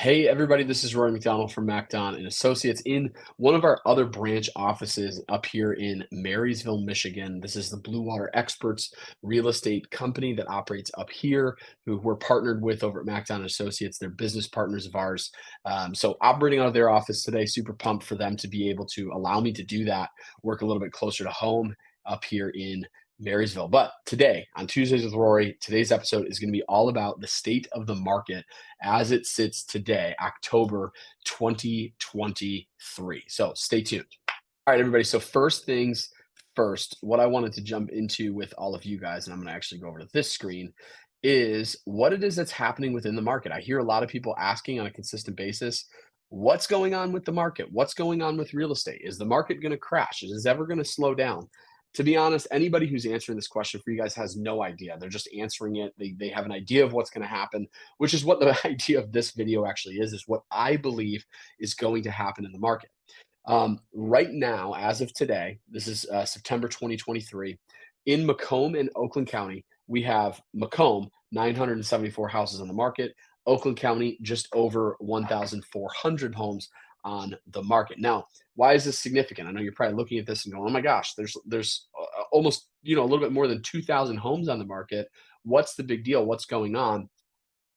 Hey everybody, this is Rory McDonald from MacDon and Associates in one of our other branch offices up here in Marysville, Michigan. This is the Blue Water Experts real estate company that operates up here, who we're partnered with over at MacDon Associates. They're business partners of ours. So operating out of their office today, super pumped for them to be able to allow me to do that, work a little bit closer to home up here in Marysville. But today, on Tuesdays with Rory, today's episode is going to be all about the state of the market as it sits today, October 2023. So stay tuned. All right, everybody. So, first things first, what I wanted to jump into with all of you guys, and I'm going to actually go over to this screen, is what it is that's happening within the market. I hear a lot of people asking on a consistent basis, what's going on with the market? What's going on with real estate? Is the market going to crash? Is it ever going to slow down? To be honest, anybody who's answering this question for you guys has no idea. They're just answering it. They have an idea of what's going to happen, which is what the idea of this video actually is what I believe is going to happen in the market. Right now, as of today, this is September 2023, in Macomb and Oakland County, we have Macomb, 974 houses on the market, Oakland County, just over 1,400 homes on the market. Now, why is this significant? I know you're probably looking at this and going, "Oh my gosh, there's almost a little bit more than 2,000 homes on the market. What's the big deal? What's going on?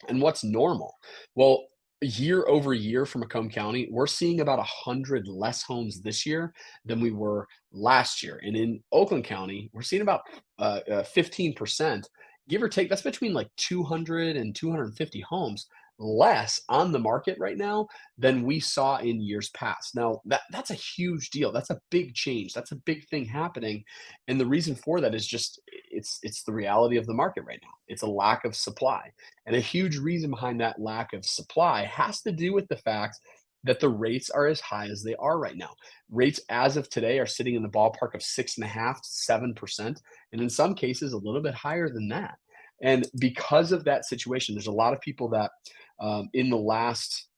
And what's normal?" Well, year over year from Macomb County, we're seeing about 100 less homes this year than we were last year. And in Oakland County, we're seeing about 15%, give or take. That's between like 200 and 250 homes less on the market right now than we saw in years past. Now, that's a huge deal. That's a big change. That's a big thing happening. And the reason for that is just it's the reality of the market right now. It's a lack of supply. And a huge reason behind that lack of supply has to do with the fact that the rates are as high as they are right now. Rates as of today are sitting in the ballpark of 6.5 to 7%, and in some cases a little bit higher than that. And because of that situation, there's a lot of people that in the last,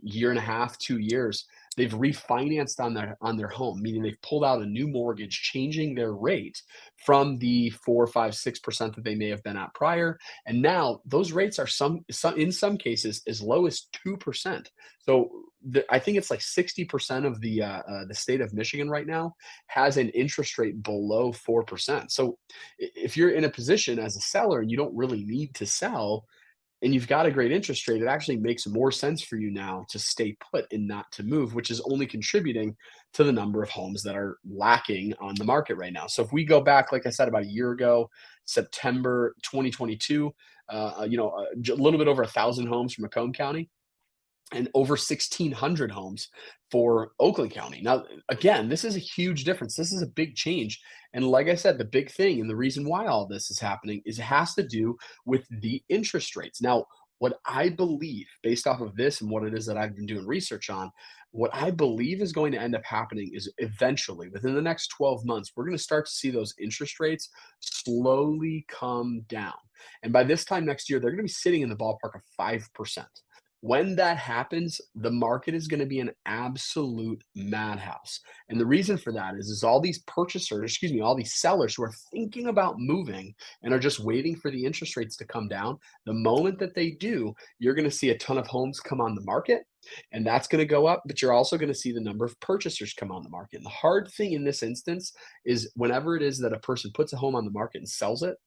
year and a half, 2 years, they've refinanced on their home, meaning they've pulled out a new mortgage, changing their rate from the 4, 5, 6% that they may have been at prior. And now those rates are some in some cases as low as 2%. So I think it's like 60% of the state of Michigan right now has an interest rate below 4%. So if you're in a position as a seller and you don't really need to sell, and you've got a great interest rate, it actually makes more sense for you now to stay put and not to move, which is only contributing to the number of homes that are lacking on the market right now. So if we go back, like I said, about a year ago, September 2022, a little bit over 1,000 homes from Macomb County and over 1,600 homes for Oakland County. Now, again, this is a huge difference. This is a big change. And like I said, the big thing and the reason why all this is happening is it has to do with the interest rates. Now, what I believe, based off of this and what it is that I've been doing research on, what I believe is going to end up happening is eventually, within the next 12 months, we're going to start to see those interest rates slowly come down. And by this time next year, they're going to be sitting in the ballpark of 5%. When that happens, the market is going to be an absolute madhouse. And the reason for that is all these purchasers, excuse me, all these sellers who are thinking about moving and are just waiting for the interest rates to come down. The moment that they do, you're going to see a ton of homes come on the market, and that's going to go up, but you're also going to see the number of purchasers come on the market. And the hard thing in this instance is whenever it is that a person puts a home on the market and sells it,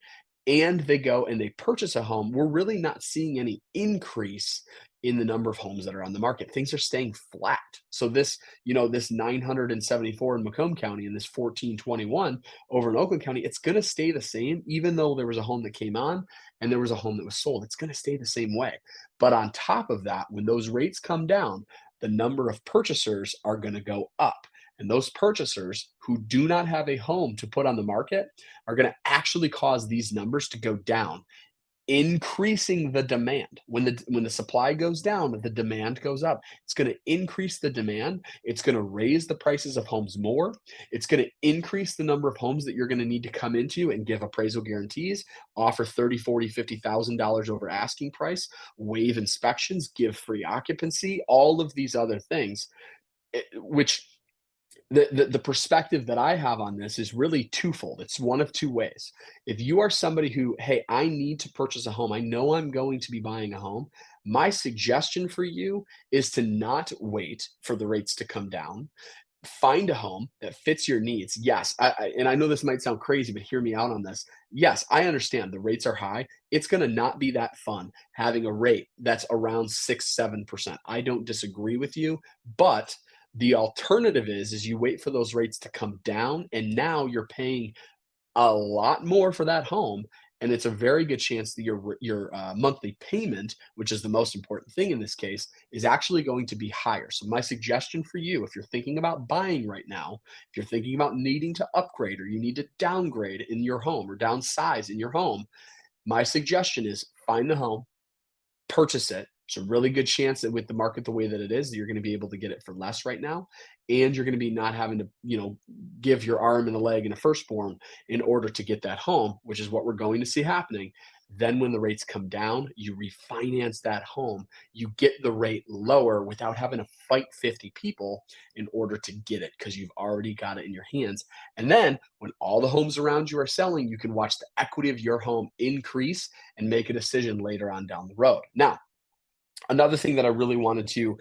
and they go and they purchase a home, we're really not seeing any increase in the number of homes that are on the market. Things are staying flat. So this 974 in Macomb County and this 1421 over in Oakland County, it's going to stay the same, even though there was a home that came on and there was a home that was sold. It's going to stay the same way. But on top of that, when those rates come down, the number of purchasers are going to go up. And those purchasers who do not have a home to put on the market are going to actually cause these numbers to go down, increasing the demand. When the supply goes down, the demand goes up. It's going to increase the demand. It's going to raise the prices of homes more. It's going to increase the number of homes that you're going to need to come into and give appraisal guarantees, offer 30, 40, $50,000 over asking price, waive inspections, give free occupancy, all of these other things, which The perspective that I have on this is really twofold. It's one of two ways. If you are somebody who, hey, I need to purchase a home, I know I'm going to be buying a home, my suggestion for you is to not wait for the rates to come down. Find a home that fits your needs. Yes, and I know this might sound crazy, but hear me out on this. Yes, I understand the rates are high. It's going to not be that fun having a rate that's around 6, 7%. I don't disagree with you, but the alternative is you wait for those rates to come down, and now you're paying a lot more for that home, and it's a very good chance that your monthly payment, which is the most important thing in this case, is actually going to be higher. So my suggestion for you, if you're thinking about buying right now, if you're thinking about needing to upgrade or you need to downgrade in your home or downsize in your home, my suggestion is find the home, purchase it. There's a really good chance that with the market the way that it is, that you're going to be able to get it for less right now, and you're going to be not having to, give your arm and a leg and a firstborn in order to get that home, which is what we're going to see happening. Then, when the rates come down, you refinance that home. You get the rate lower without having to fight 50 people in order to get it because you've already got it in your hands. And then, when all the homes around you are selling, you can watch the equity of your home increase and make a decision later on down the road. Now, another thing that I really wanted to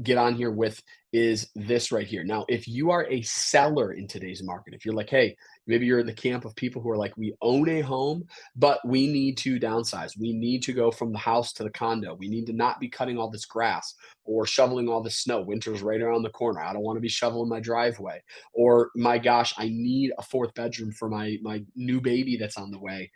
get on here with is this right here. Now, if you are a seller in today's market, if you're like, hey, maybe you're in the camp of people who are like, we own a home, but we need to downsize. We need to go from the house to the condo. We need to not be cutting all this grass or shoveling all this snow. Winter's right around the corner. I don't want to be shoveling my driveway. Or my gosh, I need a fourth bedroom for my new baby that's on the way.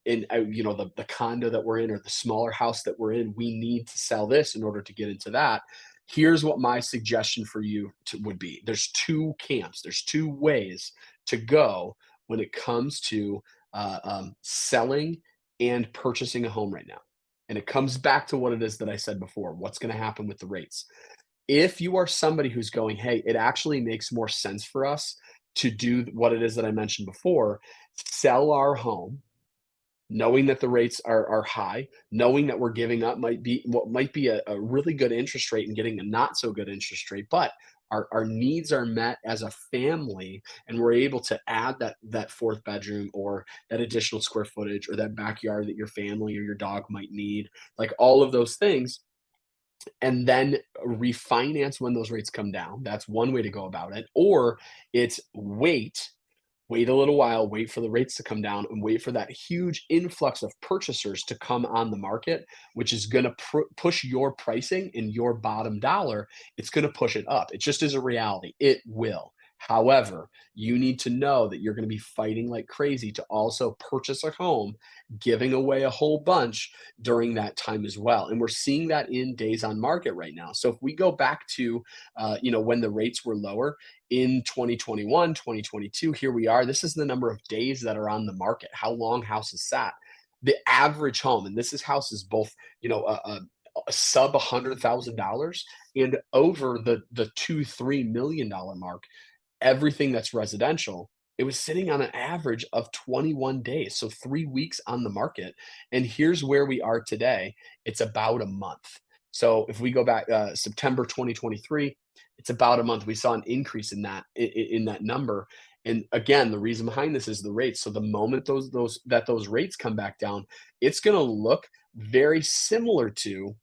In the condo that we're in or the smaller house that we're in, we need to sell this in order to get into that. Here's what my suggestion for you would be. There's two camps. There's two ways to go when it comes to selling and purchasing a home right now. And it comes back to what it is that I said before. What's going to happen with the rates? If you are somebody who's going, hey, it actually makes more sense for us to do what it is that I mentioned before, sell our home knowing that the rates are high, knowing that we're giving up might be a really good interest rate and getting a not so good interest rate, but our needs are met as a family, and we're able to add that fourth bedroom or that additional square footage or that backyard that your family or your dog might need, like all of those things, and then refinance when those rates come down. That's one way to go about it. Or it's wait a little while, wait for the rates to come down, and wait for that huge influx of purchasers to come on the market, which is going to push your pricing and your bottom dollar. It's going to push it up. It just is a reality. It will. However, you need to know that you're going to be fighting like crazy to also purchase a home, giving away a whole bunch during that time as well. And we're seeing that in days on market right now. So if we go back to, when the rates were lower, in 2021, 2022, here we are. This is the number of days that are on the market, how long houses sat. The average home, and this is houses both, a sub $100,000 and over the 2, $3 million mark, everything that's residential, it was sitting on an average of 21 days, so 3 weeks on the market. And here's where we are today. It's about a month. So if we go back September 2023, it's about a month. We saw an increase in that number. And again, the reason behind this is the rates. So the moment those rates come back down, it's going to look very similar to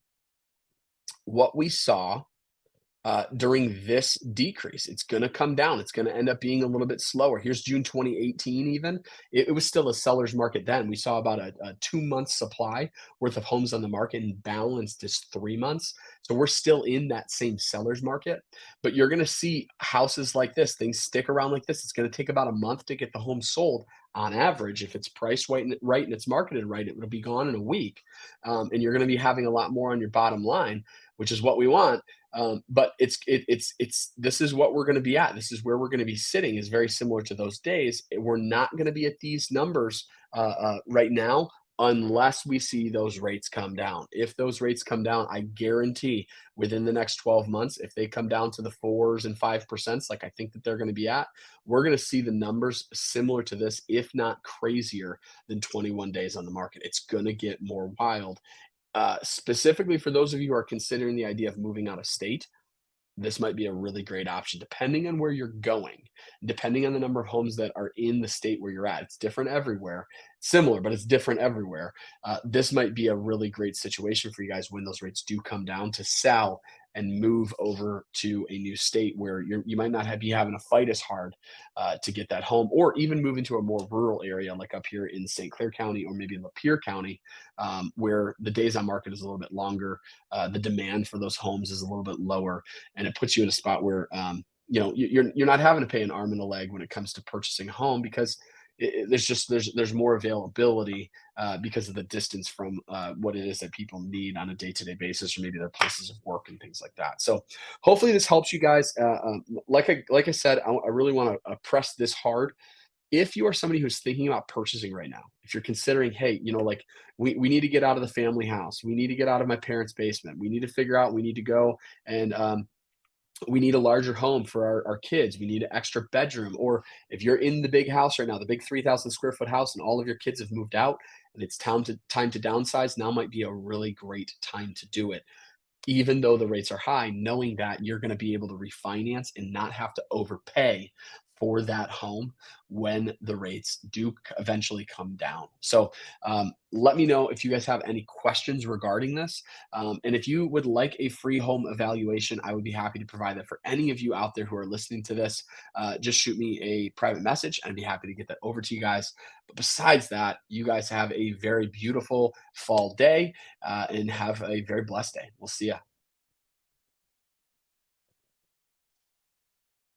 what we saw during this decrease. It's going to come down. It's going to end up being a little bit slower. Here's June 2018, even. It was still a seller's market then. We saw about a 2 month supply worth of homes on the market and balanced is 3 months. So we're still in that same seller's market. But you're going to see houses like this, things stick around like this. It's going to take about a month to get the home sold on average. If it's priced right and it's marketed right, it will be gone in a week. And you're going to be having a lot more on your bottom line, which is what we want. But it's this is what we're going to be at. This is where we're going to be sitting. Is very similar to those days. We're not going to be at these numbers right now unless we see those rates come down. If those rates come down, I guarantee within the next 12 months, if they come down to the 4s and 5%, like I think that they're going to be at, we're going to see the numbers similar to this, if not crazier than 21 days on the market. It's going to get more wild. Specifically for those of you who are considering the idea of moving out of state, this might be a really great option depending on where you're going, depending on the number of homes that are in the state where you're at. It's different everywhere, similar, but it's different everywhere. This might be a really great situation for you guys when those rates do come down to sell and move over to a new state where you might not be having to fight as hard to get that home, or even move into a more rural area like up here in St. Clair County or maybe in Lapeer County, where the days on market is a little bit longer. The demand for those homes is a little bit lower, and it puts you in a spot where you're not having to pay an arm and a leg when it comes to purchasing a home because there's more availability because of the distance from what it is that people need on a day-to-day basis, or maybe their places of work and things like that. So hopefully this helps you guys. Like I said, I really want to press this hard. If you are somebody who's thinking about purchasing right now, if you're considering, hey, like we need to get out of the family house, we need to get out of my parents' basement, we need to figure out, we need to go and we need a larger home for our kids. We need an extra bedroom. Or if you're in the big house right now, the big 3,000 square foot house, and all of your kids have moved out and it's time to downsize, now might be a really great time to do it. Even though the rates are high, knowing that you're going to be able to refinance and not have to overpay for that home when the rates do eventually come down. So let me know if you guys have any questions regarding this. And if you would like a free home evaluation, I would be happy to provide that for any of you out there who are listening to this. Just shoot me a private message and I'd be happy to get that over to you guys. But besides that, you guys have a very beautiful fall day and have a very blessed day. We'll see ya.